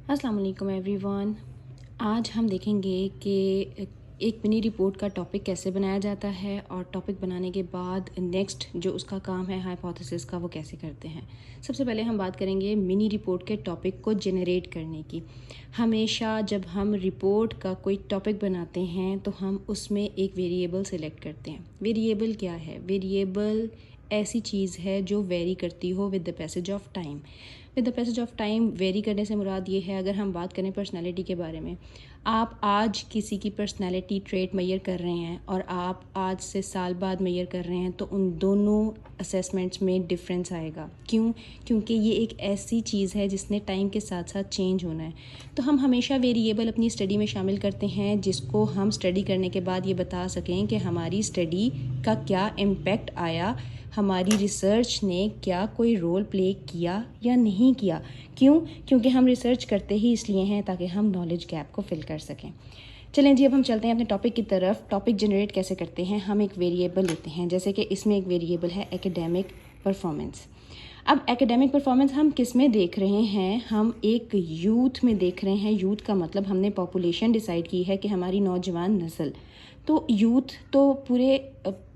अस्सलाम वालेकुम एवरीवन। आज हम देखेंगे कि एक मिनी रिपोर्ट का टॉपिक कैसे बनाया जाता है और टॉपिक बनाने के बाद नेक्स्ट जो उसका काम है हाइपोथेसिस का वो कैसे करते हैं। सबसे पहले हम बात करेंगे मिनी रिपोर्ट के टॉपिक को जनरेट करने की। हमेशा जब हम रिपोर्ट का कोई टॉपिक बनाते हैं तो हम उसमें एक वेरिएबल सेलेक्ट करते हैं। वेरिएबल क्या है? वेरिएबल ऐसी चीज़ है जो वेरी करती हो with the passage of time. With the passage of time very करने से मुराद ये है, अगर हम बात करें पर्सनैलिटी के बारे में, आप आज किसी की पर्सनैलिटी ट्रेट मैयर कर रहे हैं और आप आज से साल बाद मैयर कर रहे हैं तो उन दोनों असेसमेंट्स में डिफरेंस आएगा। क्यों? क्योंकि ये एक ऐसी चीज़ है जिसने टाइम के साथ साथ चेंज होना है। तो हम हमेशा वेरिएबल अपनी स्टडी में शामिल करते हैं जिसको हम स्टडी करने के बाद ये बता सकें कि हमारी स्टडी का क्या इम्पेक्ट आया, हमारी रिसर्च ने क्या कोई रोल प्ले किया या नहीं किया। क्यों? क्योंकि हम रिसर्च करते ही इसलिए हैं ताकि हम नॉलेज गैप को फिल कर सकें। चलें जी, अब हम चलते हैं अपने टॉपिक की तरफ। टॉपिक जनरेट कैसे करते हैं? हम एक वेरिएबल लेते हैं, जैसे कि इसमें एक वेरिएबल है एकेडमिक परफॉर्मेंस। अब एकेडमिक परफॉर्मेंस हम किस में देख रहे हैं? हम एक यूथ में देख रहे हैं। यूथ का मतलब हमने पॉपुलेशन डिसाइड की है कि हमारी नौजवान नस्ल। तो यूथ तो पूरे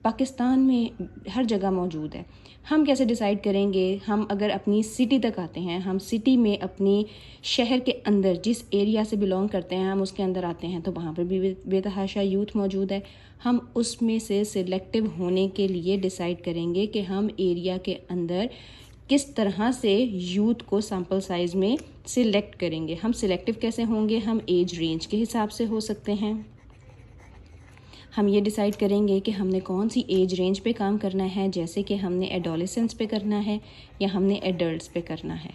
पाकिस्तान में हर जगह मौजूद है। हम कैसे डिसाइड करेंगे? हम अगर अपनी सिटी तक आते हैं, हम सिटी में अपनी शहर के अंदर जिस एरिया से बिलोंग करते हैं हम उसके अंदर आते हैं तो वहाँ पर भी बेतहाशा यूथ मौजूद है। हम उसमें से सिलेक्टिव होने के लिए डिसाइड करेंगे कि हम एरिया के अंदर किस तरह से यूथ को सैम्पल साइज़ में सिलेक्ट करेंगे। हम सिलेक्टिव कैसे होंगे? हम एज रेंज के हिसाब से हो सकते हैं। हम ये डिसाइड करेंगे कि हमने कौन सी एज रेंज पे काम करना है, जैसे कि हमने एडोलेसेंस पे करना है या हमने एडल्ट्स पे करना है।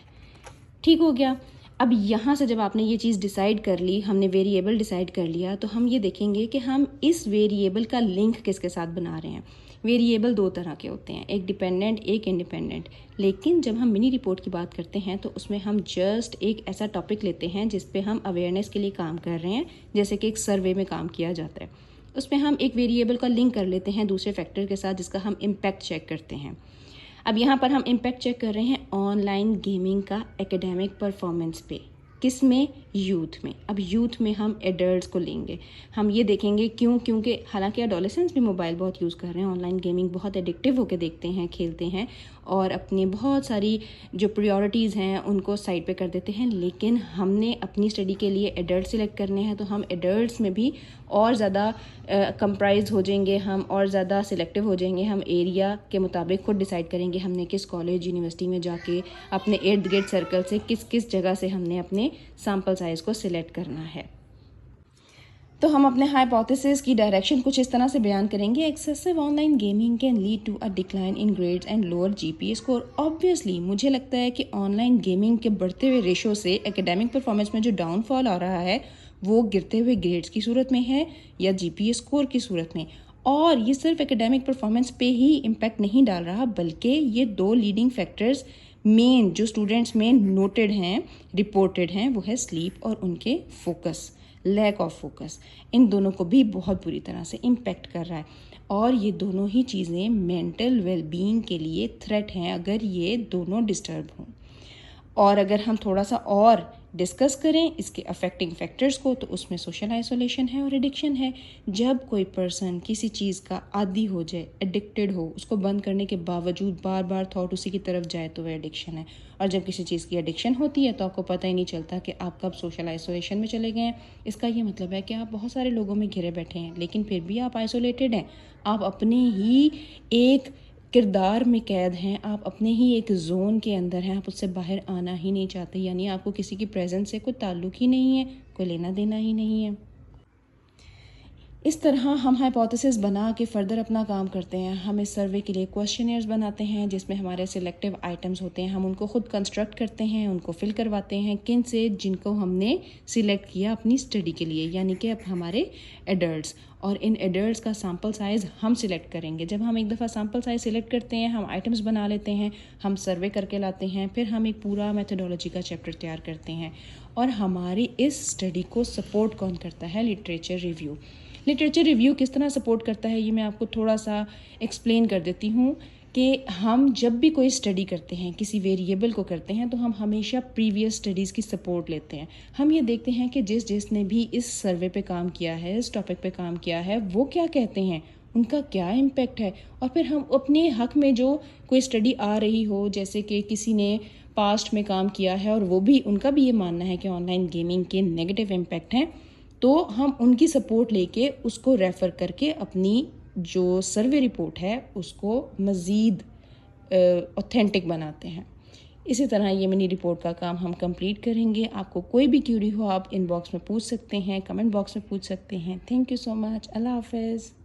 ठीक हो गया। अब यहाँ से जब आपने ये चीज़ डिसाइड कर ली, हमने वेरिएबल डिसाइड कर लिया, तो हम ये देखेंगे कि हम इस वेरिएबल का लिंक किसके साथ बना रहे हैं। वेरिएबल दो तरह के होते हैं, एक डिपेंडेंट एक इंडिपेंडेंट। लेकिन जब हम मिनी रिपोर्ट की बात करते हैं तो उसमें हम जस्ट एक ऐसा टॉपिक लेते हैं जिस पे हम अवेयरनेस के लिए काम कर रहे हैं, जैसे कि एक सर्वे में काम किया जाता है। उसमें हम एक वेरिएबल का लिंक कर लेते हैं दूसरे फैक्टर के साथ जिसका हम इम्पैक्ट चेक करते हैं। अब यहाँ पर हम इम्पैक्ट चेक कर रहे हैं ऑनलाइन गेमिंग का एकेडमिक परफॉर्मेंस पे। किस में? यूथ में। अब यूथ में हम एडल्ट्स को लेंगे। हम ये देखेंगे क्यों? क्योंकि हालांकि एडोलेसेंट्स भी मोबाइल बहुत यूज़ कर रहे हैं, ऑनलाइन गेमिंग बहुत एडिक्टिव होकर देखते हैं, खेलते हैं और अपनी बहुत सारी जो प्रायोरिटीज़ हैं उनको साइड पे कर देते हैं। लेकिन हमने अपनी स्टडी के लिए एडल्ट सिलेक्ट करने हैं तो हम एडल्ट्स में भी और ज़्यादा कंप्राइज हो जाएंगे, हम और ज़्यादा सिलेक्टिव हो जाएंगे। हम एरिया के मुताबिक खुद डिसाइड करेंगे हमने किस कॉलेज यूनिवर्सिटी में जाके अपने इर्द गिर्द सर्कल से किस किस जगह से हमने अपने सैम्पल साइज़ को सिलेक्ट करना है। तो हम अपने हाइपोथेसिस की डायरेक्शन कुछ इस तरह से बयान करेंगे। Excessive online gaming can lead to a decline in grades and lower GPA score. Obviously मुझे लगता है कि ऑनलाइन गेमिंग के बढ़ते हुए रेशो से एकेडमिक परफॉर्मेंस में जो डाउनफॉल आ रहा है वो गिरते हुए ग्रेड्स की सूरत में है या जीपीए स्कोर की सूरत में। और ये सिर्फ एकेडमिक परफॉर्मेंस पे ही इम्पैक्ट नहीं डाल रहा, बल्कि ये दो लीडिंग फैक्टर्स मेन जो स्टूडेंट्स में नोटेड हैं, रिपोर्टेड हैं, वो है स्लीप और उनके फोकस, लैक ऑफ फोकस। इन दोनों को भी बहुत बुरी तरह से इम्पेक्ट कर रहा है और ये दोनों ही चीज़ें मेंटल वेलबींग के लिए थ्रेट हैं अगर ये दोनों डिस्टर्ब हों। और अगर हम थोड़ा सा और डिस्कस करें इसके अफेक्टिंग फैक्टर्स को तो उसमें सोशल आइसोलेशन है और एडिक्शन है। जब कोई पर्सन किसी चीज़ का आदी हो जाए, एडिक्टेड हो, उसको बंद करने के बावजूद बार बार थॉट उसी की तरफ जाए तो वह एडिक्शन है। और जब किसी चीज़ की एडिक्शन होती है तो आपको पता ही नहीं चलता कि आप कब सोशल आइसोलेशन में चले गए हैं। इसका ये मतलब है कि आप बहुत सारे लोगों में घिरे बैठे हैं लेकिन फिर भी आप आइसोलेटेड हैं। आप अपने ही एक किरदार में कैद हैं, आप अपने ही एक जोन के अंदर हैं, आप उससे बाहर आना ही नहीं चाहते। यानी आपको किसी की प्रेजेंस से कोई ताल्लुक़ ही नहीं है, कोई लेना देना ही नहीं है। इस तरह हम हाइपोथेसिस बना के फ़र्दर अपना काम करते हैं। हम इस सर्वे के लिए क्वेश्चनर्स बनाते हैं जिसमें हमारे सिलेक्टिव आइटम्स होते हैं। हम उनको खुद कंस्ट्रक्ट करते हैं, उनको फिल करवाते हैं किन से, जिनको हमने सिलेक्ट किया अपनी स्टडी के लिए, यानी कि अब हमारे एडल्ट्स। और इन एडल्ट्स का सैम्पल साइज़ हम सिलेक्ट करेंगे। जब हम एक दफ़ा सैम्पल साइज़ सिलेक्ट करते हैं, हम आइटम्स बना लेते हैं, हम सर्वे करके लाते हैं, फिर हम एक पूरा मेथोडोलॉजी का चैप्टर तैयार करते हैं। और हमारी इस स्टडी को सपोर्ट कौन करता है? Literature review. लिटरेचर रिव्यू किस तरह सपोर्ट करता है ये मैं आपको थोड़ा सा एक्सप्लेन कर देती हूँ कि हम जब भी कोई स्टडी करते हैं, किसी वेरिएबल को करते हैं, तो हम हमेशा प्रीवियस स्टडीज़ की सपोर्ट लेते हैं। हम ये देखते हैं कि जिसने भी इस सर्वे पे काम किया है, इस टॉपिक पे काम किया है, वो क्या कहते हैं, उनका क्या इम्पेक्ट है। और फिर हम अपने हक़ में जो कोई स्टडी आ रही हो, जैसे कि किसी ने पास्ट में काम किया है और वो भी उनका भी ये मानना है कि ऑनलाइन गेमिंग के नेगेटिव इम्पेक्ट हैं, तो हम उनकी सपोर्ट लेके उसको रेफ़र करके अपनी जो सर्वे रिपोर्ट है उसको मज़ीद ऑथेंटिक बनाते हैं। इसी तरह ये मिनी रिपोर्ट का काम हम कंप्लीट करेंगे। आपको कोई भी क्यूरी हो आप इनबॉक्स में पूछ सकते हैं, कमेंट बॉक्स में पूछ सकते हैं। Thank you so much. अल्लाह हाफ़िज़।